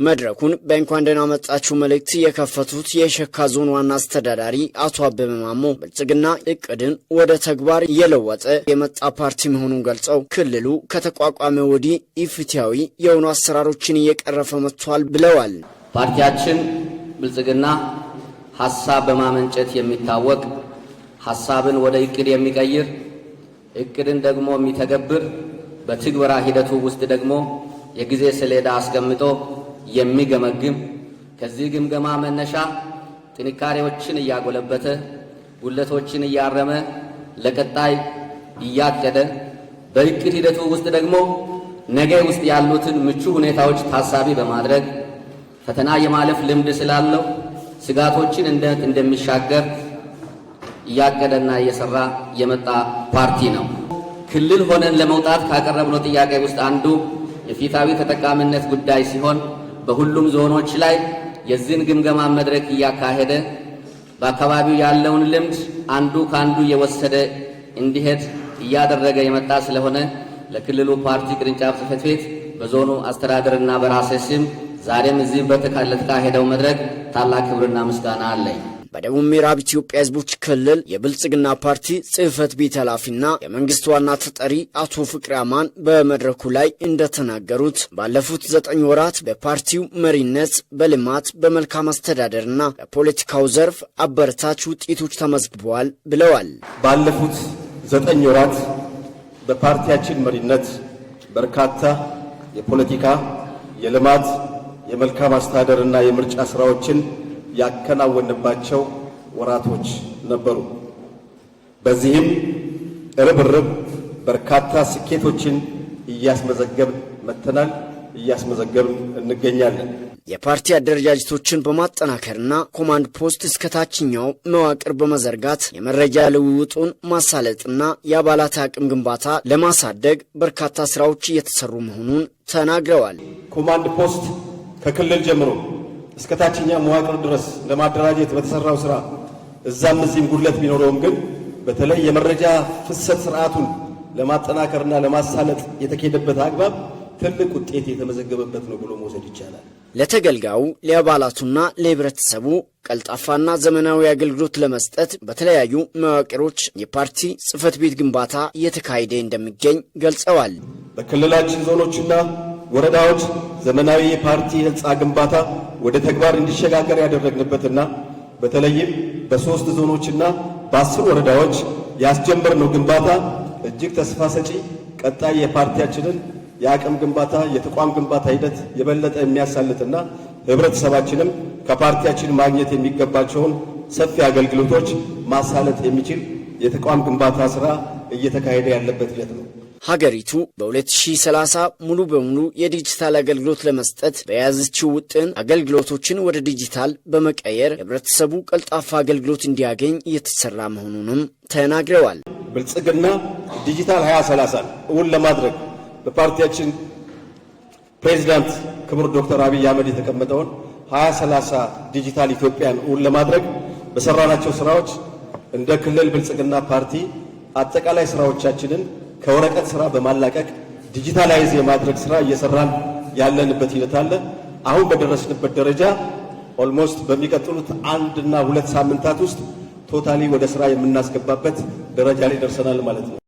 መድረኩን በእንኳን ደህና መጣችሁ መልእክት የከፈቱት የሸካ ዞን ዋና አስተዳዳሪ አቶ አበበ ማሞ ብልጽግና እቅድን ወደ ተግባር እየለወጠ የመጣ ፓርቲ መሆኑን ገልጸው ክልሉ ከተቋቋመ ወዲህ ኢፍትሐዊ የሆኑ አሰራሮችን እየቀረፈ መጥቷል ብለዋል። ፓርቲያችን ብልጽግና ሐሳብ በማመንጨት የሚታወቅ ሐሳብን ወደ እቅድ የሚቀይር እቅድን ደግሞ የሚተገብር በትግበራ ሂደቱ ውስጥ ደግሞ የጊዜ ሰሌዳ አስቀምጦ የሚገመግም ከዚህ ግምገማ መነሻ ጥንካሬዎችን እያጎለበተ ጉድለቶችን እያረመ ለቀጣይ እያቀደ በእቅድ ሂደቱ ውስጥ ደግሞ ነገ ውስጥ ያሉትን ምቹ ሁኔታዎች ታሳቢ በማድረግ ፈተና የማለፍ ልምድ ስላለው ስጋቶችን እንደሚሻገር እያቀደና እየሰራ የመጣ ፓርቲ ነው። ክልል ሆነን ለመውጣት ካቀረብነው ጥያቄ ውስጥ አንዱ የፍትሐዊ ተጠቃሚነት ጉዳይ ሲሆን በሁሉም ዞኖች ላይ የዚህን ግምገማ መድረክ እያካሄደ በአካባቢው ያለውን ልምድ አንዱ ካንዱ የወሰደ እንዲሄድ እያደረገ የመጣ ስለሆነ ለክልሉ ፓርቲ ቅርንጫፍ ጽሕፈት ቤት በዞኑ አስተዳደርና በራሴ ስም ዛሬም እዚህ በተካሄደው መድረክ ታላቅ ክብርና ምስጋና አለኝ። በደቡብ ምዕራብ ኢትዮጵያ ሕዝቦች ክልል የብልጽግና ፓርቲ ጽሕፈት ቤት ኃላፊና የመንግስት ዋና ተጠሪ አቶ ፍቅሬ አማን በመድረኩ ላይ እንደተናገሩት ባለፉት 9 ወራት በፓርቲው መሪነት በልማት በመልካም አስተዳደርና በፖለቲካው ዘርፍ አበረታች ውጤቶች ተመዝግበዋል ብለዋል። ባለፉት 9 ወራት በፓርቲያችን መሪነት በርካታ የፖለቲካ፣ የልማት፣ የመልካም አስተዳደርና የምርጫ ስራዎችን ያከናወንባቸው ወራቶች ነበሩ። በዚህም ርብርብ በርካታ ስኬቶችን እያስመዘገብን መጥተናል፣ እያስመዘገብን እንገኛለን። የፓርቲ አደረጃጀቶችን በማጠናከርና ኮማንድ ፖስት እስከ ታችኛው መዋቅር በመዘርጋት የመረጃ ልውውጡን ማሳለጥና የአባላት አቅም ግንባታ ለማሳደግ በርካታ ስራዎች እየተሰሩ መሆኑን ተናግረዋል። ኮማንድ ፖስት ከክልል ጀምሮ እስከ ታችኛ መዋቅር ድረስ ለማደራጀት በተሰራው ስራ እዛም እዚህም ጉድለት ቢኖረውም ግን በተለይ የመረጃ ፍሰት ስርዓቱን ለማጠናከርና ለማሳለጥ የተካሄደበት አግባብ ትልቅ ውጤት የተመዘገበበት ነው ብሎ መውሰድ ይቻላል። ለተገልጋዩ ለአባላቱና ለህብረተሰቡ ቀልጣፋና ዘመናዊ አገልግሎት ለመስጠት በተለያዩ መዋቅሮች የፓርቲ ጽሕፈት ቤት ግንባታ እየተካሄደ እንደሚገኝ ገልጸዋል። በክልላችን ዞኖችና ወረዳዎች ዘመናዊ የፓርቲ ህንፃ ግንባታ ወደ ተግባር እንዲሸጋገር ያደረግንበትና በተለይም በ3 ዞኖችና በ10 ወረዳዎች ያስጀመርነው ግንባታ እጅግ ተስፋ ሰጪ ቀጣይ የፓርቲያችንን የአቅም ግንባታ የተቋም ግንባታ ሂደት የበለጠ የሚያሳልጥና ህብረተሰባችንም ከፓርቲያችን ማግኘት የሚገባቸውን ሰፊ አገልግሎቶች ማሳለጥ የሚችል የተቋም ግንባታ ስራ እየተካሄደ ያለበት ሂደት ነው። ሀገሪቱ በ2030 ሙሉ በሙሉ የዲጂታል አገልግሎት ለመስጠት በያዘችው ውጥን አገልግሎቶችን ወደ ዲጂታል በመቀየር ህብረተሰቡ ቀልጣፋ አገልግሎት እንዲያገኝ እየተሰራ መሆኑንም ተናግረዋል። ብልጽግና ዲጂታል 2030 እውን ለማድረግ በፓርቲያችን ፕሬዝዳንት ክቡር ዶክተር አብይ አህመድ የተቀመጠውን 2030 ዲጂታል ኢትዮጵያን እውን ለማድረግ በሰራናቸው ስራዎች እንደ ክልል ብልጽግና ፓርቲ አጠቃላይ ስራዎቻችንን ከወረቀት ስራ በማላቀቅ ዲጂታላይዝ የማድረግ ስራ እየሰራን ያለንበት ሂደት አለ። አሁን በደረስንበት ደረጃ ኦልሞስት በሚቀጥሉት 1 እና 2 ሳምንታት ውስጥ ቶታሊ ወደ ስራ የምናስገባበት ደረጃ ላይ ደርሰናል ማለት ነው።